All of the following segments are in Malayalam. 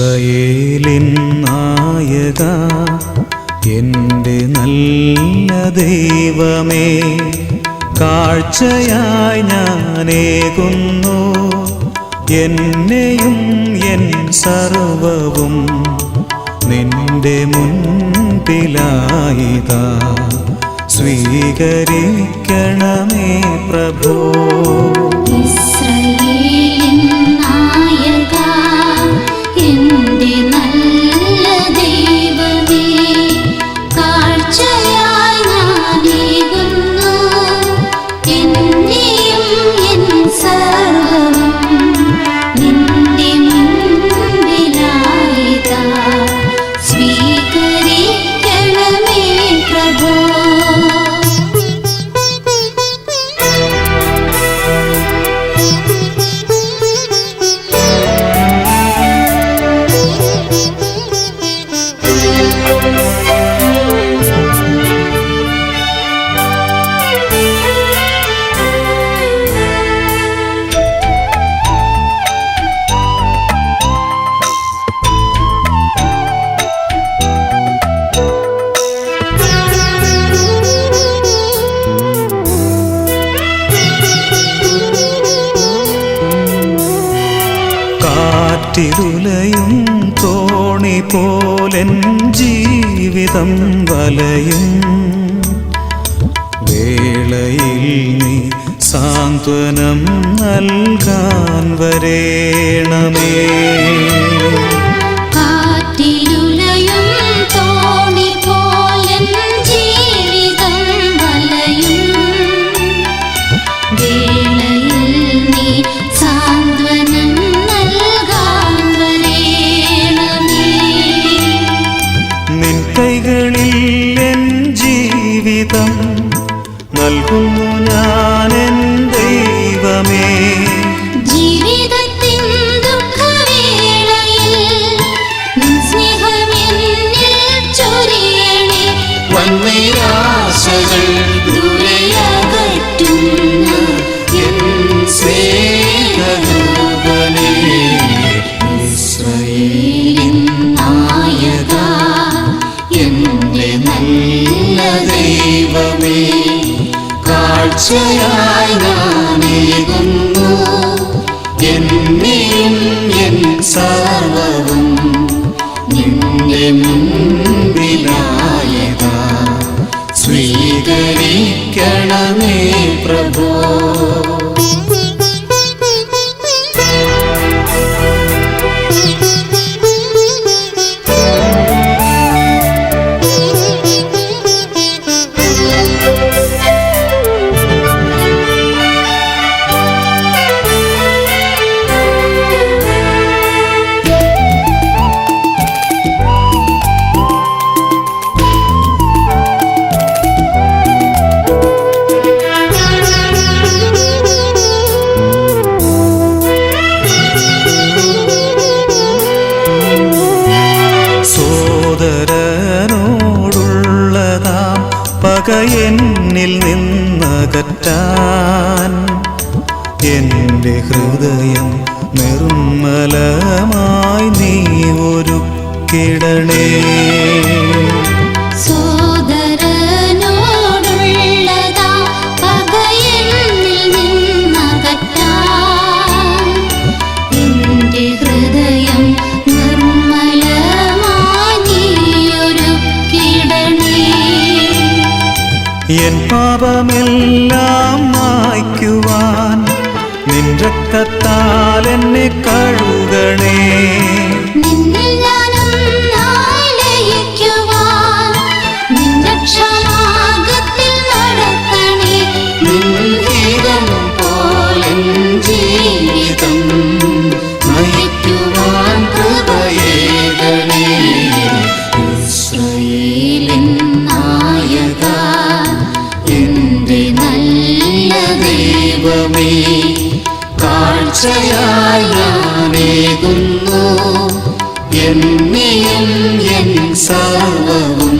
ഇസ്രായേലിൻ നായക എൻ്റെ നല്ല ദൈവമേ, കാഴ്ചയായി ഞാനേകുന്നു എന്നെയും എൻ സർവവും നിന്റെ മുൻപിലായിതാ. സ്വീകരിക്കണമേ പ്രഭോ. ഇസ്രായേലിൻ നായക എൻ്റെ നല്ല ദൈവമേ, കാഴ്ചയായി ഞാനേകുന്നു എന്നെയും എൻ സർവവും നിന്റെ മുൻപിലായിതാ. സ്വീകരിക്കണമേ പ്രഭോ. കാറ്റിരുലയും തോണി പോലെൻ ജീവിതം വലയും വേളയിൽ നീ സാന്ത്വനം നൽകാൻ വരേണമേ. കാറ്റിരുലയും തോണി പോലെൻ ജീവിതം വലയും വേളയിൽ നീ സാന്ത്വനം നൽകാൻ വരേണമേ. നിൻ കൈകളിൽ എൻ ജീവിതം നൽകുന്നു ഞാൻ എൻ ദൈവമേ. ജീവിതത്തിൻ ദുഃഖവേളയിൽ നിൻ സ്നേഹം എന്നിൽ ചൊരിയണേ. വൻനിരാശകൾ ദൂരെയകറ്റുന്ന എൻ സ്നേഹരൂപനേ. ഇസ്രായേലിൻ നായക എൻ്റെ നല്ല ദൈവമേ, കാഴ്ചയായി ഞാനേകുന്നു എന്നെയും എൻ സർവവും നിന്റെ മുൻപിലായിതാ. സ്വീകരിക്കണമേ പ്രഭോ. സോദരനോടുള്ളതാം പക എന്നിൽ നിന്നകറ്റാൻ എൻ്റെ ഹൃദയം നിർമ്മലമായി നീ ഒരുക്കിടണേ. സോദരനോടുള്ളതാ പക എന്നിൽ നിന്നകറ്റാൻ എൻ്റെ ഹൃദയം നിർമ്മലമായി നീ ഒരുക്കിടണേ. എൻ പാപമെല്ലാം മായ്ക്കുവാൻ നിൻ രക്തത്താൽ എന്നെ കഴുകണേ. നിന്നിൽ ഞാനൊന്നായി ലയിക്കുവാൻ നിൻ രക്ഷാമാർഗ്ഗത്തിൽ നടത്തണേ. നിൻ ഗീതം പോലെൻ ജീവിതം നയിക്കുവാൻ കൃപയേകണേ. ഇസ്രായേലിൻ നായക എൻ്റെ നല്ല ദൈവമേ, കാഴ്ചയായി ഞാനേകുന്നു എന്നെയും എൻ സർവവും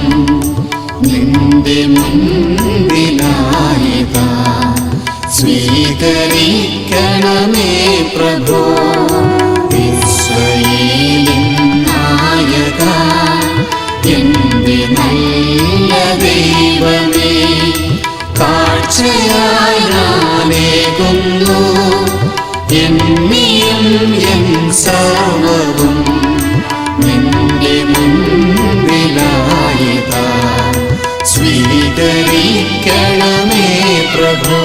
നിന്റെ മുൻപിലായിതാ. സ്വീകരിക്കണമേ പ്രഭോ. ഇസ്രായേലിൻ എൻ സർവവും നിന്റെ മുൻപിലായിതാ സ്വീകരിക്കണമേ പ്രഭോ.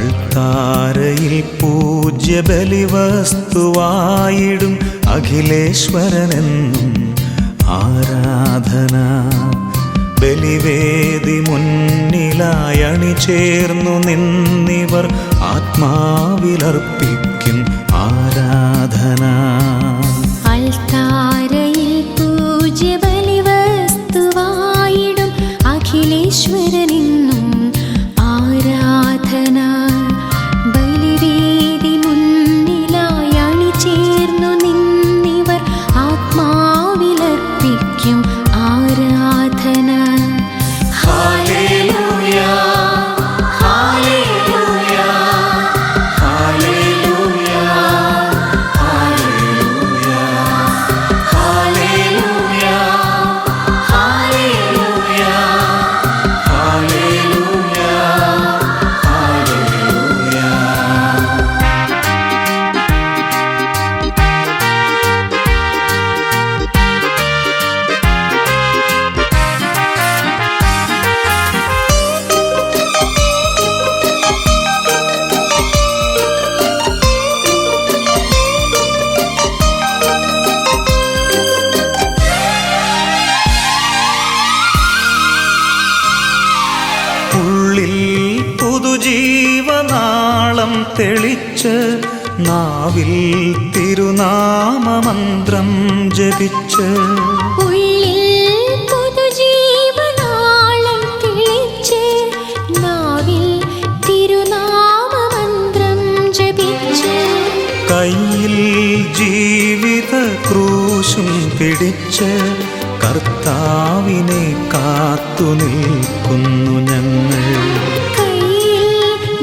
അൾത്താരയിൽ പൂജ്യബലിവസ്തുവായിടും അഖിലേശ്വരനെന്നും ആരാധന. ബലിവേദി മുന്നിലായി അണിചേർന്നു നിന്നിവർ ആത്മാവിലർപ്പിക്കും ആരാധന. അൾത്താരയിൽ പൂജ്യബലിവസ്തുവായിടും അഖിലേശ്വരനെന്നും ആരാധന. ബലിവേദി മുന്നിലായി അണിചേർന്നു നിന്നിവർ ആത്മാവിലർപ്പിക്കും ആരാധന. Hallelujah hallelujah hallelujah hallelujah hallelujah hallelujah hallelujah hallelujah. ഉള്ളിൽ പുതുജീവനാളം തെളിച്ച് നാവിൽ തിരുനാമമന്ത്രം ജപിച്ച് ഉള്ളിൽ പുതുജീവനാളം തെളിച്ച് നാവിൽ തിരുനാമമന്ത്രം ജപിച്ച് കയ്യിൽ ജീവിത ക്രൂശും പിടിച്ച് കർത്താവിനെ കാത്തു നിൽക്കുന്നു ഞങ്ങൾ. കയ്യിൽ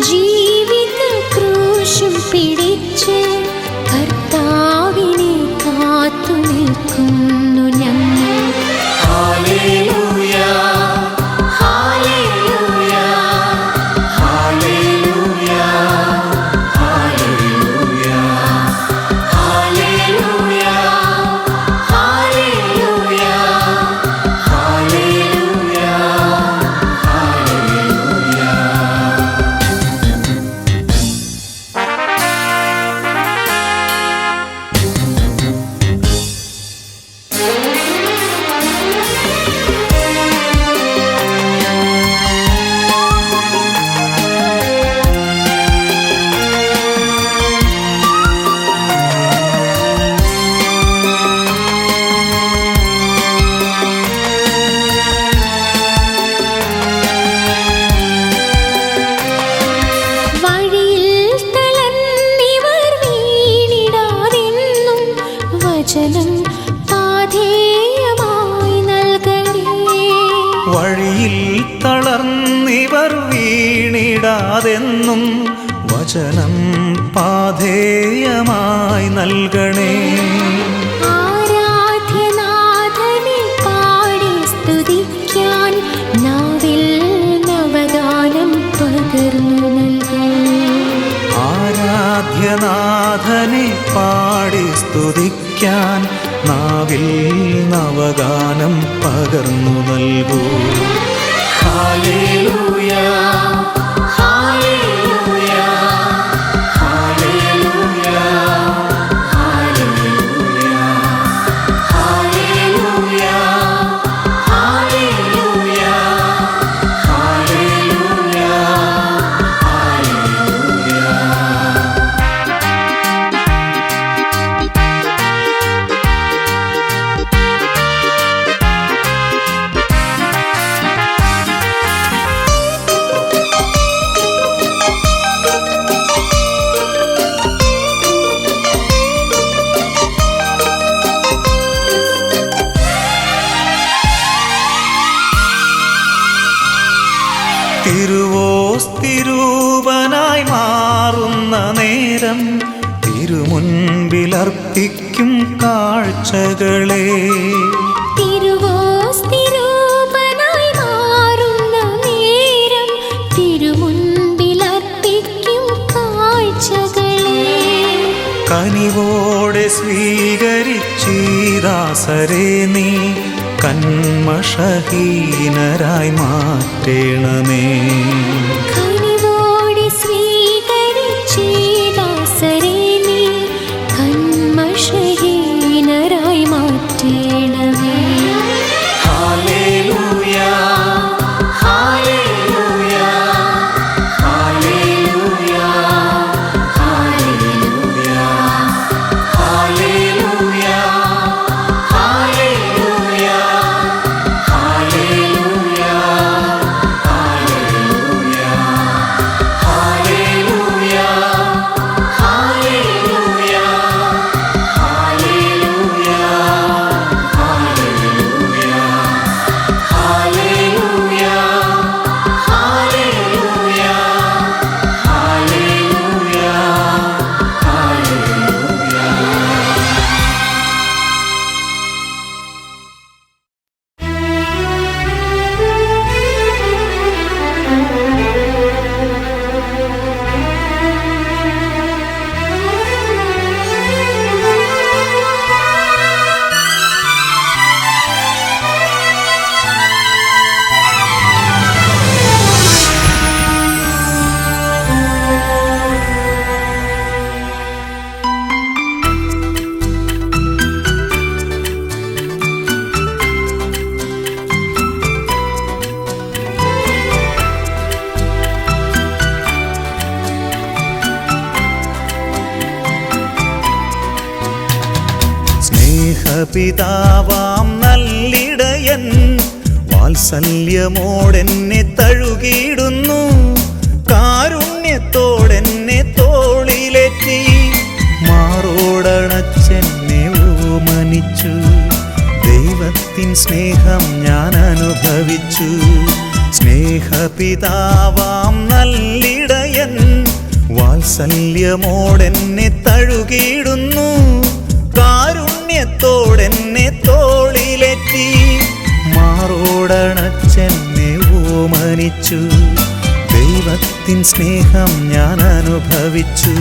ജീവിത ക്രൂശും പിടിച്ച് കർത്താവിനെ കാത്തു നിൽക്കുന്നു ഞങ്ങൾ. Hallelujah hallelujah hallelujah hallelujah hallelujah hallelujah hallelujah hallelujah. വഴിയിൽ തളർന്നിവർ വീണിടാതെന്നും വചനം പാഥേയമായി നൽകണേ. വഴിയിൽ തളർന്നിവർ വീണിടാതെന്നും വചനം പാഥേയമായി നൽകണേ. ആരാധ്യനാഥനെ പാടി സ്തുതിക്കാൻ നാവിൽ നവഗാനം പകർന്നു നൽകണേ. ആരാധ്യനാഥനെ പാടി സ്തുതിക്കാൻ നാവിൽ നവഗാനം പകർന്നു നൽകൂ. Hallelujah hallelujah hallelujah hallelujah hallelujah hallelujah hallelujah hallelujah. തിരുവോസ്തിരൂപനായി മാറുന്ന നേരം തിരുമുൻപിലർപ്പിക്കും കാഴ്ചകളെ. തിരുവോസ്തിരൂപനായി മാറുന്ന നേരം തിരുമുൻപിലർപ്പിക്കും കാഴ്ചകളെ. കനിവോടെ സ്വീകരിച്ചീദാസരെ നീ കന്മഷഹീനരായി മാറ്റേണമേ. കനിവോടെ സ്വീകരിച്ചീദാസരെ നീ കന്മഷഹീനരായി മാറ്റേണമേ. Hallelujah hallelujah hallelujah hallelujah hallelujah hallelujah hallelujah hallelujah hallelujah hallelujah പിതാവാം നല്ലിടയൻ വാത്സല്യമോടെന്നെ തഴുകിയിടുന്നു. കാരുണ്യത്തോടെന്നെ തോളിലേറ്റി മാറോടണച്ചെന്നെ ഓമനിച്ചു. ദൈവത്തിൻ സ്നേഹം ഞാൻ അനുഭവിച്ചു. സ്നേഹപിതാവാം നല്ലിടയൻ വാത്സല്യമോടെന്നെ തഴുകിയിടുന്നു. കാരുണ്യത്തോടെന്നെ തോളിലേറ്റി മാറോടണച്ചെന്നെ ഓമനിച്ചു. ദൈവത്തിൻ സ്നേഹം ഞാൻ അനുഭവിച്ചു.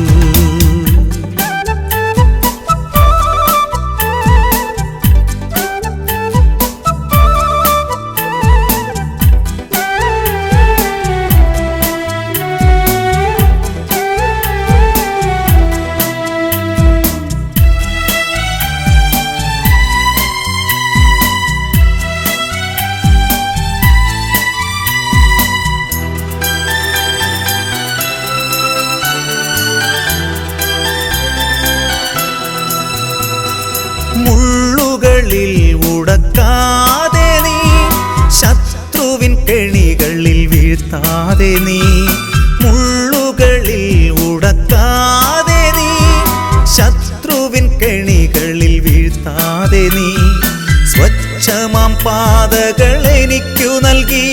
മുള്ളുകളിൽ ഉടക്കാതെ നീ, ശത്രുവിൻ കെണികളിൽ വീഴ്ത്താതെ നീ. മുള്ളുകളിൽ ഉടക്കാതെ നീ, ശത്രുവിൻ കെണികളിൽ വീഴ്ത്താതെ നീ. സ്വച്ഛമാം പാതകൾ എനിക്കു നൽകി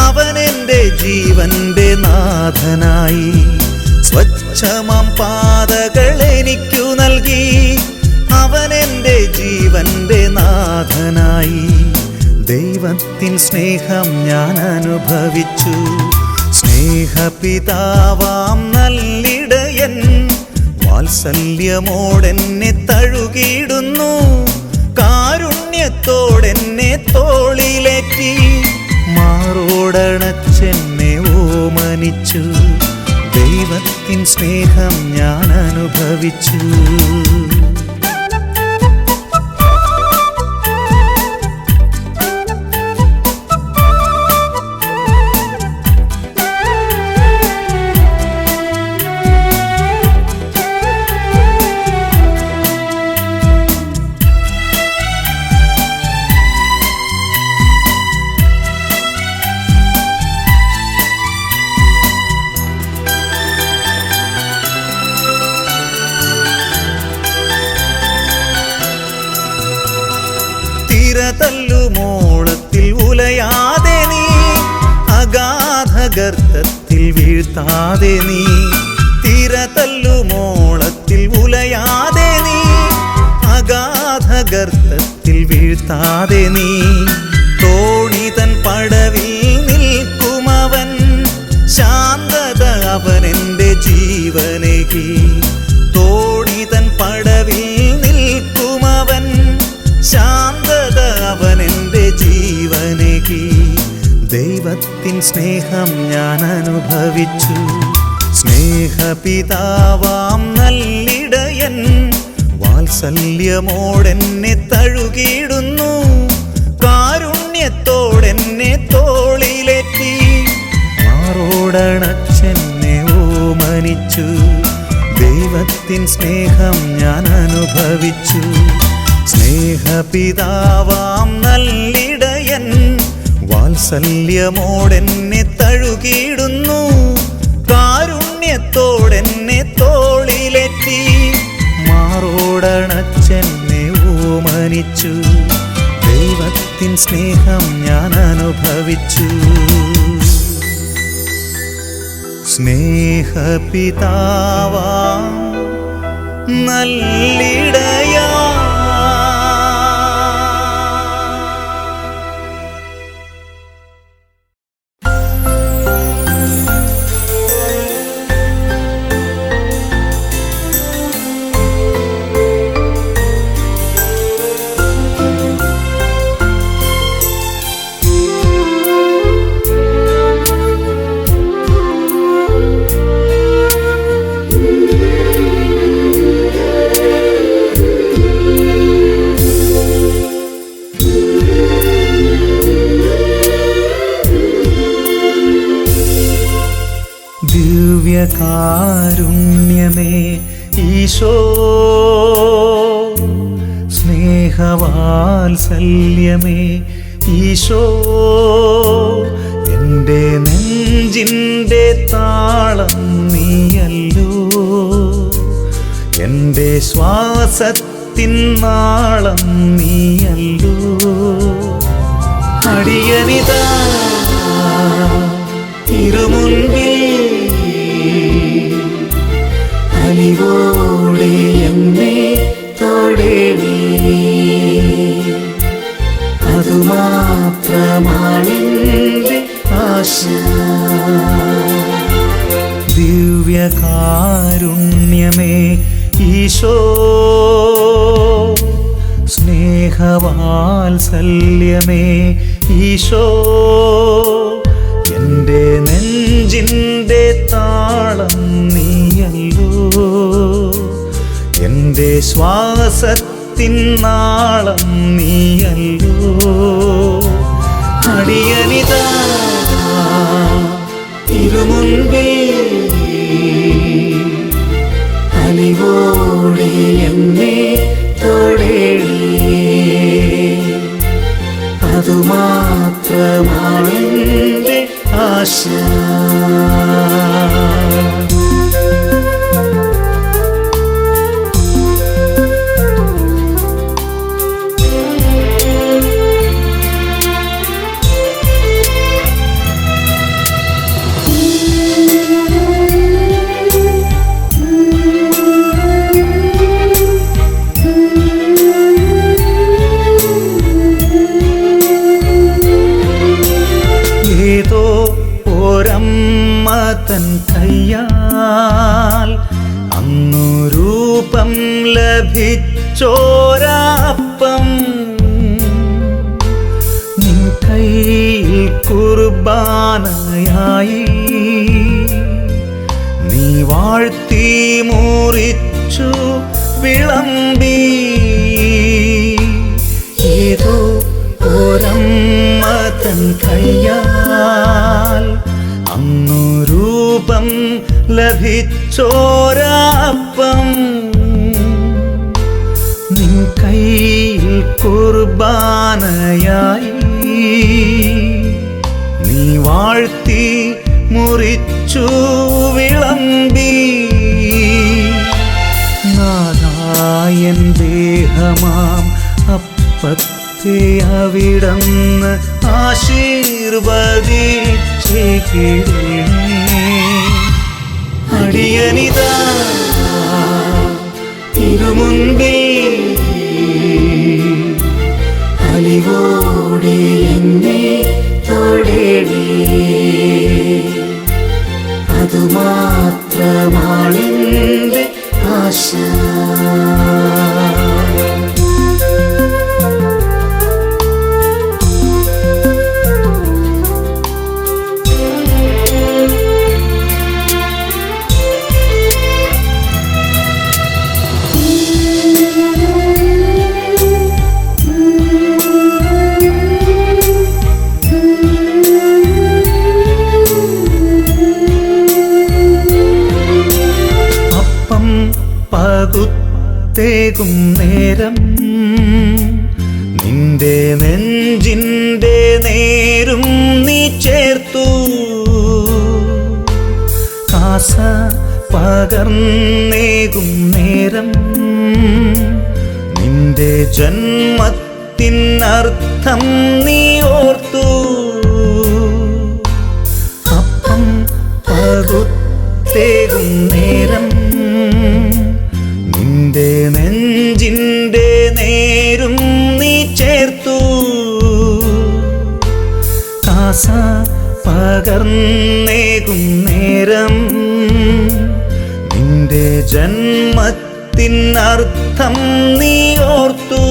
അവൻ എൻ്റെ ജീവന്റെ നാഥനായി. സ്വച്ഛമാം പാതകൾ എനിക്കു നൽകി അവൻ എൻ്റെ ജീവന്റെ നാഥനായി. ദൈവത്തിൻ സ്നേഹം ഞാൻ അനുഭവിച്ചു. സ്നേഹപിതാവാം നല്ലിടയൻ വാത്സല്യമോടെന്നെ തഴുകിയിടുന്നു. കാരുണ്യത്തോടെന്നെ തോളിലേറ്റി മാറോടണച്ചെന്നെ ഓമനിച്ചു. ദൈവത്തിൻ സ്നേഹം ഞാൻ അനുഭവിച്ചു. വീഴ്ത്താതെ നീ, തിരതല്ലുമോളത്തിൽ ഉലയാതെ നീ, അഗാധഗർത്തത്തിൽ വീഴ്ത്താതെ നീ, തോണിതൻ പടവിൽ നിൽക്കുമവൻ, ശാന്തത അവനെൻ്റെ ജീവനേകി. തോണിതൻ പടവിൽ നിൽക്കുമവൻ, ശാന്തത അവനെൻ്റെ ജീവനേകി. ദൈവത്തിൻ സ്നേഹം ഞാൻ അനുഭവിച്ചു, സ്നേഹപിതാവാം നല്ലിടയൻ വാത്സല്യമോടെന്നെ തഴുകിയിടുന്നു, കാരുണ്യത്തോടെന്നെ തോളിലേറ്റി, മാറോടണച്ചെന്നെ ഓമനിച്ചു. ദൈവത്തിൻ സ്നേഹം ഞാൻ അനുഭവിച്ചു, സ്നേഹപിതാവാം നല്ലിടയൻ വാത്സല്യമോടെന്നെ തഴുകിയിടുന്നു, കാരുണ്യത്തോടെന്നെ തോളിലേറ്റി, മാറോടണച്ചെന്നെ ഓമനിച്ചു. ദൈവത്തിൻ സ്നേഹം ഞാൻ അനുഭവിച്ചു. സ്നേഹപിതാവാം നല്ലിടയാ. ദിവ്യകാരുണ്യമേ ഈശോ, സ്നേഹവാത്സല്യമേ ഈശോ, എൻ്റെ നെഞ്ചിൻ്റെ താളം നീയല്ലോ, എൻ്റെ ശ്വാസത്തിൻ നാളം നീയല്ലോ. അടിയനിതാ തിരുമുൻപിൽ അലിവോടെ എന്നെ തൊടേണേ, അതുമാത്രമാണെൻ്റെ ആശ. ദിവ്യകാരുണ്യമേ ഈശോ, സ്നേഹവാത്സല്യമേ ഈശോ, എൻ്റെ നെഞ്ചിൻ്റെ താളം നീയല്ലോ, എൻ്റെ ശ്വാസത്തിൻ നാളം നീയല്ലോ. അടിയനിതാ തിരുമുൻപിൽ അലിവോടെ എന്നെ തൊടേണേ, അതുമാത്രമാണെൻ്റെ ആശ. ഏതോ ഒരമ്മ തൻ കയ്യാൽ അന്നു രൂപം ലഭിച്ചോരപ്പം, നിൻ കയ്യിൽ കുർബാനയായി നീ വാഴ്ത്തി മുറിച്ചു വിളമ്പി. ഏതോ ഒരമ്മ തൻ കയ്യാൽ അന്നു രൂപം ലഭിച്ചോരപ്പം, നിൻ കയ്യിൽ കുർബാനയായി നീ വാഴ്ത്തി മുറിച്ചു വിളമ്പി. നാഥായൻ ദേഹമാം അപ്പത്തെ അവിടന്ന് ആശീർവദിച്ചേക്കിടണേ. അടിയനിതാ തിരുമുൻപിൽ അലിവോടെ എന്നെ തൊടേണേ, അതുമാത്രമാണെന്റെ ആശ. പകുത്തേകും നേരം നിന്റെ നെഞ്ചിൻ്റെ നേരും നീ ചേർത്തു. കാസ പകർന്നേകും നേരം നിന്റെ ജന്മത്തിനർത്ഥം നീ ഓർത്തു. അപ്പം പകുത്തേകും നേരം നിന്റെ നെഞ്ചിൻ്റെ നേരും നീ ചേർത്തു. കാസ പകർന്നേകും നേരം നിന്റെ ജന്മത്തിനർത്ഥം നീ ഓർത്തു.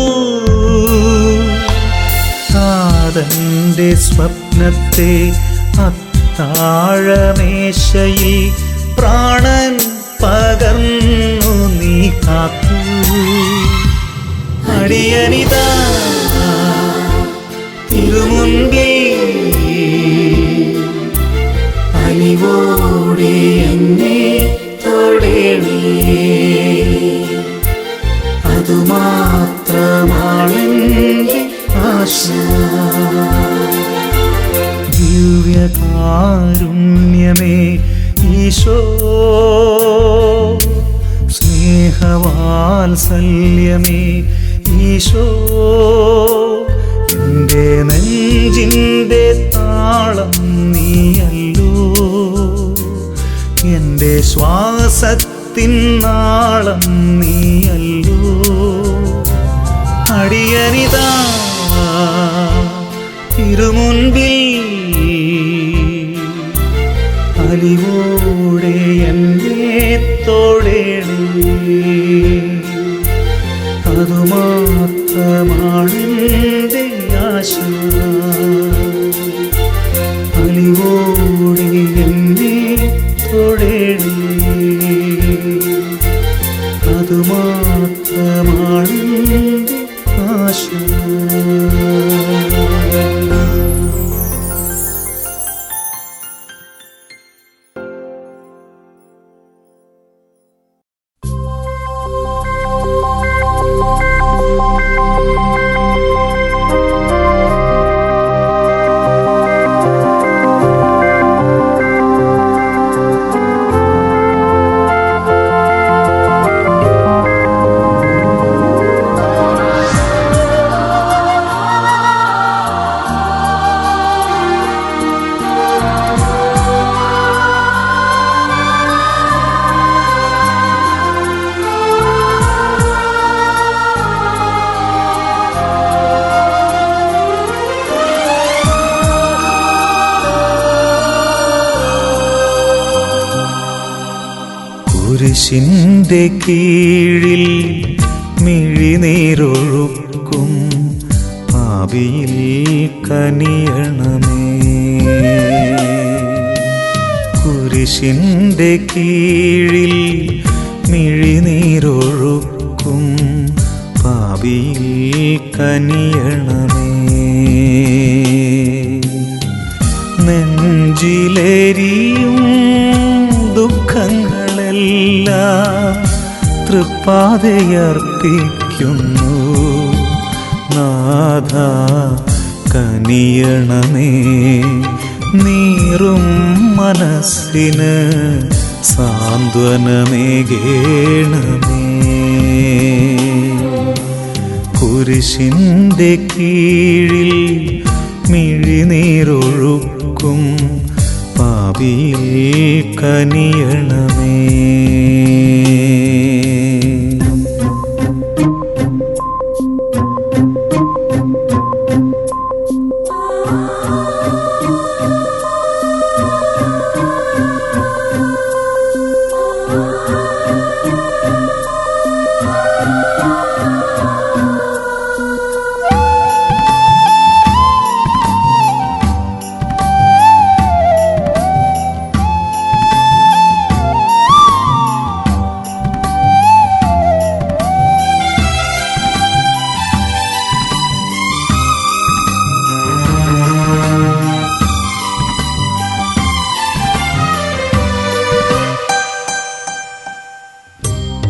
താതന്റെ സ്വപ്നത്തെ അത്താഴമേശയിൽ പ്രാണൻ പകർന്നു നീ കാത്തു. അടിയനിതാ തിരുമുൻപിൽ അലിവോടെ എന്നെ തൊടേണേ, അതുമാത്രമാണെന്റെ ആശ. ദിവ്യകാരുണ്യമേ ഈശോ, സ്നേഹവാത്സല്യമേ ഈശോ, എൻ്റെ നെഞ്ചിൻ്റെ താളം നീയല്ലോ, എൻ്റെ ശ്വാസത്തിൻ നാളം നീയല്ലോ. അടിയനിതാ തിരുമുൻപിൽ അലിവോടെ എന്നെ തൊടേണേ, അതുമാത്രമാണെന്റെ ആശ. അലിവോടെ എന്നെ തൊടേണേ, അതുമാത്രമാണെന്റെ ആശ. കുരിശിൻ്റെ കീഴിൽ മിഴിനീരൊഴുക്കും പാപിയിൽ കനിയണമേ. കുരിശിൻ്റെ കീഴിൽ മിഴിനീരൊഴുക്കും പാപിയിൽ കനിയണമേ. നെഞ്ചിലേരിയും ദുഃഖങ്ങളെല്ലാം തൃപ്പാതയർപ്പിക്കുന്നു. നാഥ കനിയണമേ, നീറും മനസ്സിന് സാന്ത്വനമേകേണമേ. കുരിശിൻ്റെ കീഴിൽ മിഴിനീരൊഴുക്കും പാപിയിൽ കനിയണമേ.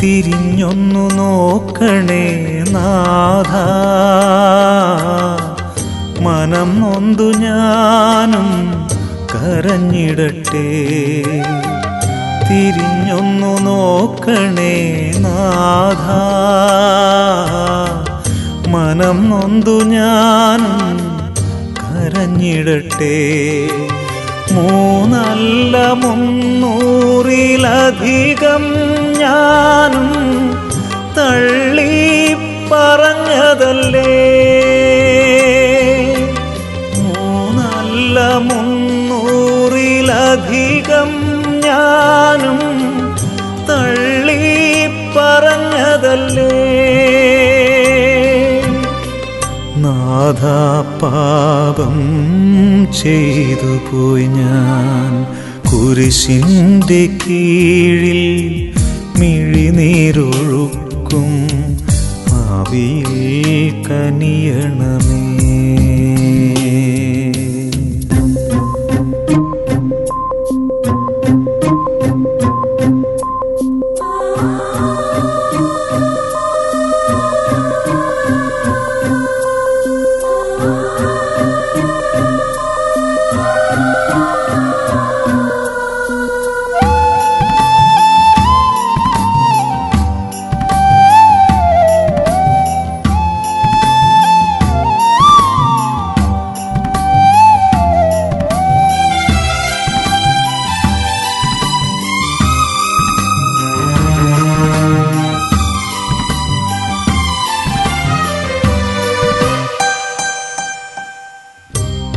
തിരിഞ്ഞൊന്നു നോക്കണേ നാഥ, മനം നൊന്തു ഞാനും കരഞ്ഞിടട്ടെ. തിരിഞ്ഞൊന്നു നോക്കണേ നാഥ, മനം നൊന്തു ഞാനും കരഞ്ഞിടട്ടെ. മൂന്നല്ല 300-ലധികം ഞാനും തള്ളി പറഞ്ഞതല്ലേ. മൂന്നല്ല 300-ലധികം ഞാനും തള്ളി പറഞ്ഞതല്ലേ. നാഥ പാപം ചെയ്തു പോയി ഞാൻ, കുരിശിൻ്റെ കീഴിൽ മിഴിനീരൊഴുക്കും. പാപിയിൽ കനിയണമേ.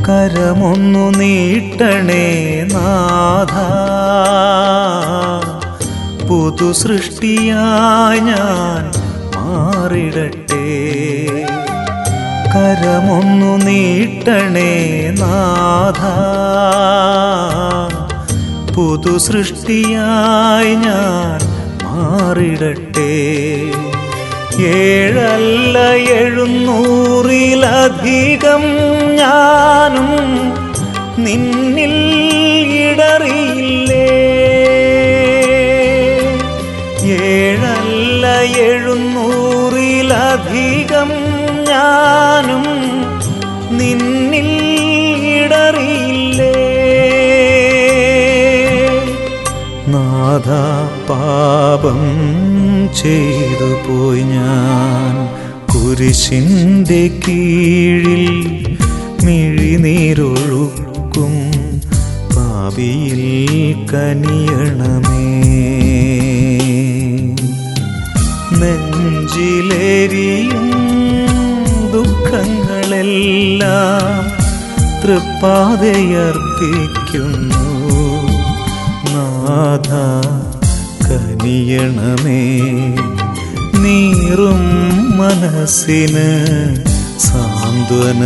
കരമൊന്നു നീട്ടണേ നാഥ, പുതു സൃഷ്ടിയായി ഞാൻ മാറിടട്ടെ. കരമൊന്നു നീട്ടണേ നാഥ, പുതു സൃഷ്ടിയായി ഞാൻ മാറിടട്ടെ. 7 അല്ല 700-ലധികം ഞാനും നിന്നിൽ ഇടറിയില്ലേ. 7 അല്ല 700-ലധികം ഞാനും നിന്നിൽ ഇടറിയില്ലേ. നാഥ പാപം ചെയ്തു പോയി ഞാൻ, കുരിശിൻ്റെ കീഴിൽ മിഴിനീരൊഴുക്കും. പാപിയിൽ കനിയണമേ. നെഞ്ചിലേരിയും ദുഃഖങ്ങളെല്ലാം തൃപ്പാതയർപ്പിക്കുന്നു. നാഥ കനിയണമേ. നീറും മനസ്സിന് സാന്ത്വനമേകേണമേ.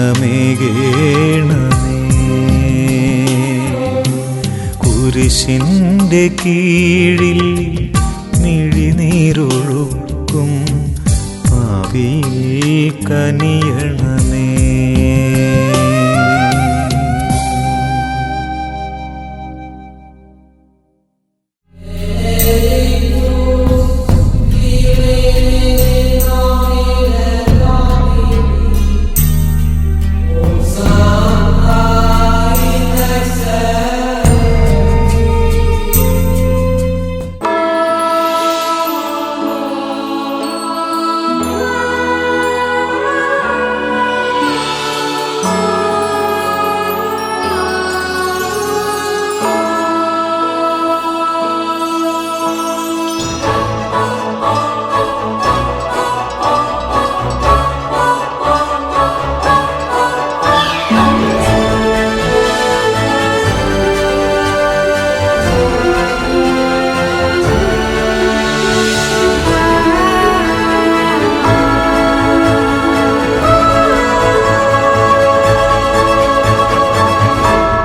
കുരിശിൻ്റെ കീഴിൽ മിഴിനീരൊഴുക്കും. പാപിയിൽ കനിയണമേ.